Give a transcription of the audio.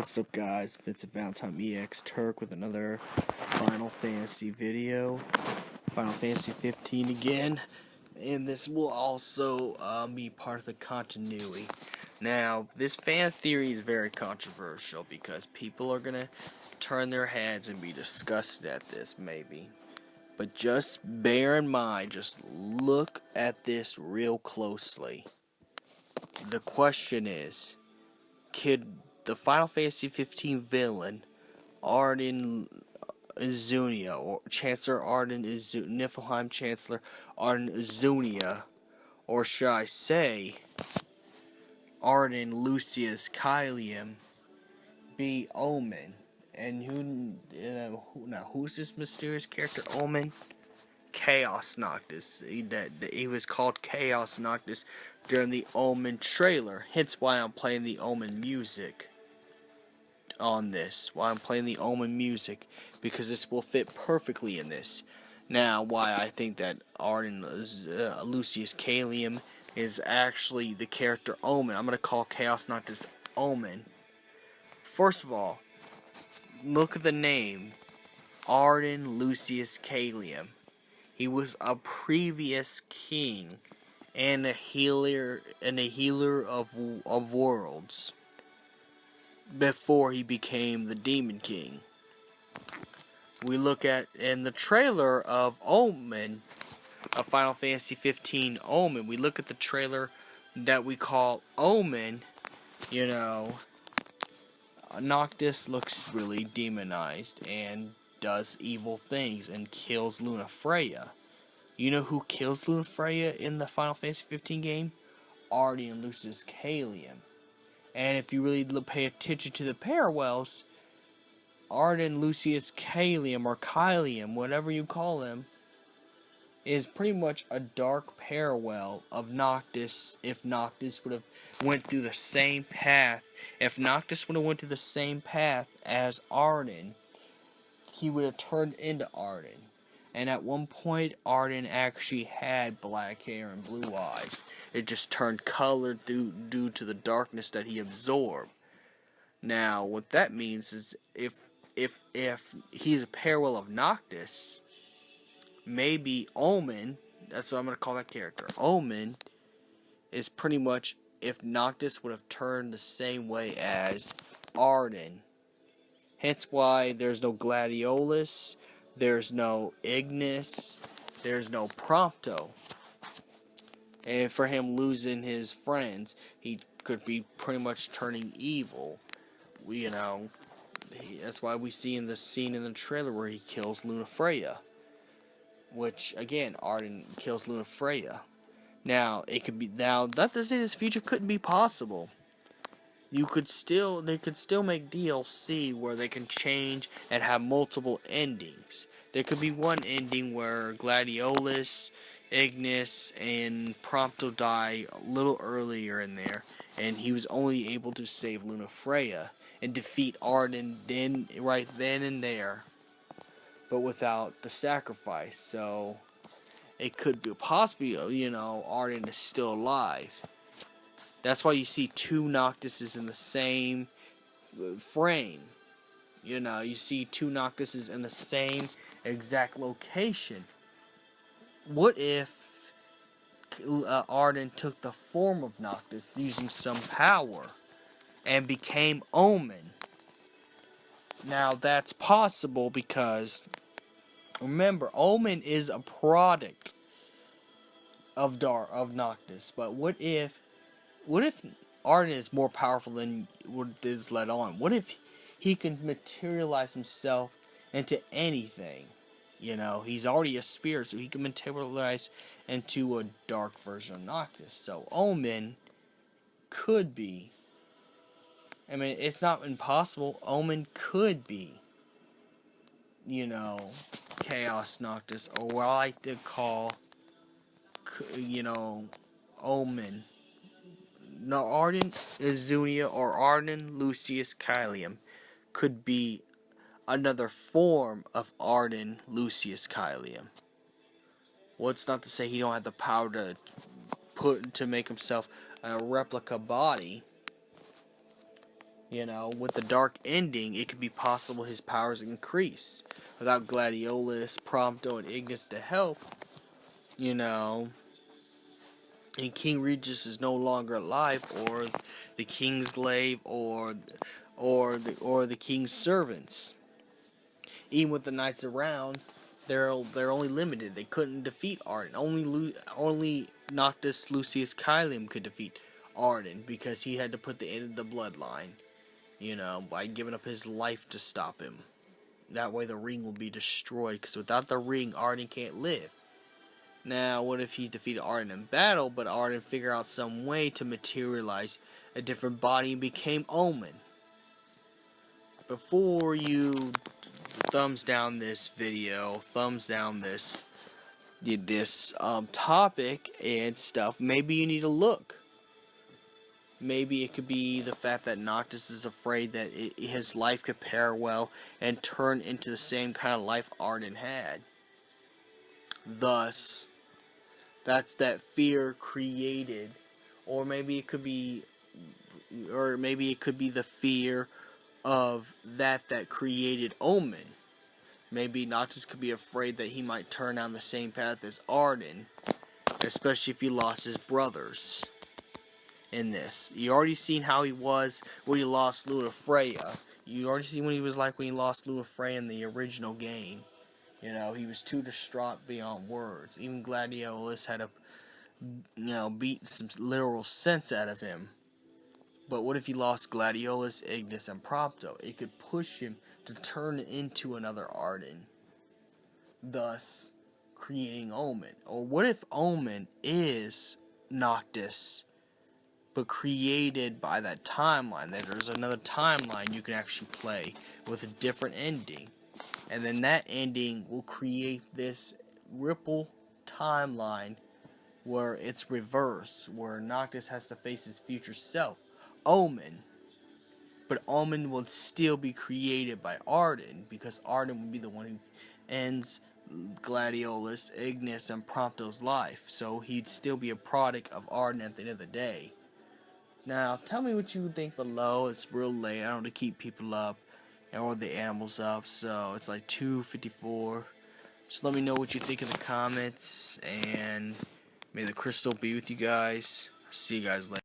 What's up, guys? Vincent Valentine EX Turk with another Final Fantasy video. Final Fantasy 15 again. And this will also be part of the continuity. Now, this fan theory is very controversial because people are going to turn their heads and be disgusted at this, maybe. But just bear in mind, just look at this real closely. The question is, could the Final Fantasy 15 villain, ARDYN Lucius, or Chancellor ARDYN Niflheim Chancellor ARDYN Lucius, or should I say, ARDYN LUCIS CEALUM, be Omen? And who's this mysterious character, Omen? Chaos Noctis. He was called Chaos Noctis during the Omen trailer, hence why I'm playing the Omen music on this. Why I'm playing the Omen music, because this will fit perfectly in this. Now, why I think that ARDYN LUCIS CEALUM is actually the character Omen. I'm going to call Chaos Noctis Omen. First of all, look at the name, ARDYN LUCIS CEALUM. He was a previous king and a healer of worlds before he became the Demon King. We look at in the trailer of Omen, of Final Fantasy 15 Omen. We look at the trailer that we call Omen. Noctis looks really demonized and does evil things and kills Lunafreya. You know who kills Lunafreya in the Final Fantasy 15 game? ARDYN LUCIS CEALUM. And if you really pay attention to the parallels, ARDYN LUCIS CEALUM, or Kylium, whatever you call him, is pretty much a dark parallel of Noctis. If Noctis would have went through the same path, if Noctis would have went through the same path as ARDYN, he would have turned into ARDYN. And at one point, ARDYN actually had black hair and blue eyes. It just turned colored due to the darkness that he absorbed. Now, what that means is, if he's a parallel of Noctis, maybe Omen, that's what I'm going to call that character, Omen, is pretty much if Noctis would have turned the same way as ARDYN. Hence why there's no Gladiolus, there's no Ignis, there's no Prompto. And for him losing his friends, he could be pretty much turning evil. That's why we see in the scene in the trailer where he kills Lunafreya. Which, again, ARDYN kills Lunafreya. Now, not to say this future couldn't be possible. They could still make DLC where they can change and have multiple endings. There could be one ending where Gladiolus, Ignis, and Prompto die a little earlier in there, and he was only able to save Lunafreya and defeat ARDYN right then and there, but without the sacrifice. So it could be possibly, ARDYN is still alive. That's why you see two Noctises in the same frame. You see two Noctises in the same exact location. What if ARDYN took the form of Noctis using some power and became Omen? Now, that's possible because, remember, Omen is a product of Noctis. But what if ARDYN is more powerful than what is let on? What if he can materialize himself into anything? He's already a spirit, so he can materialize into a dark version of Noctis. So Omen could be, it's not impossible. Omen could be, Chaos Noctis, or what I like to call, Omen. No, ARDYN Lucius or ARDYN LUCIS CEALUM could be another form of ARDYN LUCIS CEALUM. Well, it's not to say he don't have the power to make himself a replica body. You know, with the dark ending, it could be possible his powers increase. Without Gladiolus, Prompto, and Ignis to help, you know, and King Regis is no longer alive, or the King's Glaive, or the King's servants. Even with the knights around, they're only limited. They couldn't defeat Arden. Only Noctis Lucius Caelum could defeat Arden, because he had to put the end of the bloodline, you know, by giving up his life to stop him. That way the ring will be destroyed, because without the ring, Arden can't live. Now, what if he defeated Arden in battle, but Arden figured out some way to materialize a different body and became Omen? Before you thumbs down this video, thumbs down this topic and stuff, maybe you need to look. Maybe it could be the fact that Noctis is afraid that his life could pair well and turn into the same kind of life Arden had. Thus, that's that fear created, or maybe it could be the fear of that created Omen. Maybe Noctis could be afraid that he might turn down the same path as Arden, especially if he lost his brothers. In this, you already seen how he was when he lost Lunafreya. You already seen what he was like when he lost Lunafreya in the original game. You know, he was too distraught beyond words. Even Gladiolus had to, you know, beat some literal sense out of him. But what if he lost Gladiolus, Ignis, and Prompto? It could push him to turn into another Arden, thus creating Omen. Or what if Omen is Noctis, but created by that timeline? That there's another timeline you can actually play with a different ending, and then that ending will create this ripple timeline where it's reverse, where Noctis has to face his future self, Omen. But Omen will still be created by Arden, because Arden will be the one who ends Gladiolus, Ignis, and Prompto's life. So he'd still be a product of Arden at the end of the day. Now, tell me what you think below. It's real late. I don't want to keep people up or the animals up, so it's like 2:54. Just let me know what you think in the comments, and may the crystal be with you guys. See you guys later.